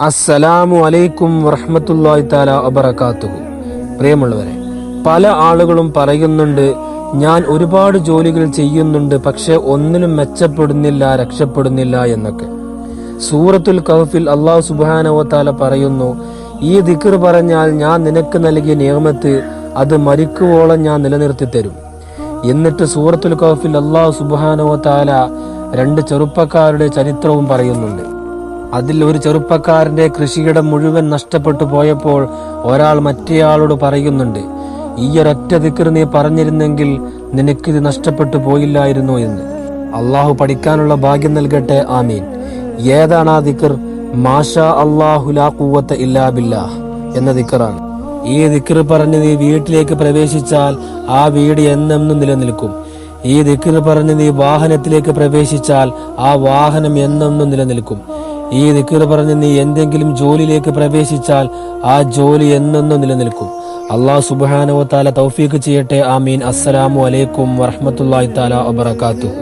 അസ്സലാമു അലൈക്കും വറഹ്മത്തുള്ളാഹി തആല വബറകാതുഹു. പ്രിയമുള്ളവരെ, പല ആളുകളും പറയുന്നുണ്ട്, ഞാൻ ഒരുപാട് ജോലികൾ ചെയ്യുന്നുണ്ട്, പക്ഷെ ഒന്നിലും മെച്ചപ്പെടുന്നില്ല, രക്ഷപ്പെടുന്നില്ല എന്നൊക്കെ. സൂറത്തുൽ കഹ്ഫിൽ അല്ലാഹു സുബ്ഹാനഹു വ തആല പറയുന്നു, ഈ ദിക്ർ പറഞ്ഞാൽ ഞാൻ നിനക്ക് നൽകിയ നിഅമത്ത് അത് മരിക്കുവോളം ഞാൻ നിലനിർത്തി തരും. എന്നിട്ട് സൂറത്തുൽ കഹ്ഫിൽ അല്ലാഹു സുബ്ഹാനഹു വ തആല രണ്ട് ചെറുപ്പക്കാരുടെ ചരിത്രവും പറയുന്നുണ്ട്. അതിൽ ഒരു ചെറുപ്പക്കാരന്റെ കൃഷിയിടം മുഴുവൻ നഷ്ടപ്പെട്ടു പോയപ്പോൾ ഒരാൾ മറ്റേയാളോട് പറയുന്നുണ്ട്, ഈ ഒരൊറ്റ ദിക്ർ നീ പറഞ്ഞിരുന്നെങ്കിൽ നിനക്കിത് നഷ്ടപ്പെട്ടു പോയില്ലായിരുന്നു എന്ന്. അള്ളാഹു പഠിക്കാനുള്ള ഭാഗ്യം നൽകട്ടെ, ആമീൻ. ഏതാണ് ആ ദിക്ർ? മാഷാ അല്ലാഹു ലാ ഖുവത ഇല്ലാ ബില്ലാഹ് എന്ന ദിക്റാണ്. ഈ ദിക്ർ പറഞ്ഞ് നീ വീട്ടിലേക്ക് പ്രവേശിച്ചാൽ ആ വീട് എന്നെന്നും നിലനിൽക്കും. ഈ ദിക്ർ പറഞ്ഞ് നീ വാഹനത്തിലേക്ക് പ്രവേശിച്ചാൽ ആ വാഹനം എന്നെന്നും നിലനിൽക്കും. ഈ ദിക്ർ പറഞ്ഞ് നീ എന്തെങ്കിലും ജോലിയിലേക്ക് പ്രവേശിച്ചാൽ ആ ജോലി എന്നെന്നും നിലനിൽക്കും. അല്ലാഹു സുബ്ഹാനഹു വ തആല തൗഫീഖ് ചെയ്യട്ടെ, ആമീൻ. അസ്സലാമു അലൈക്കും വറഹ്മത്തുള്ളാഹി തആല വബറകാതുഹു.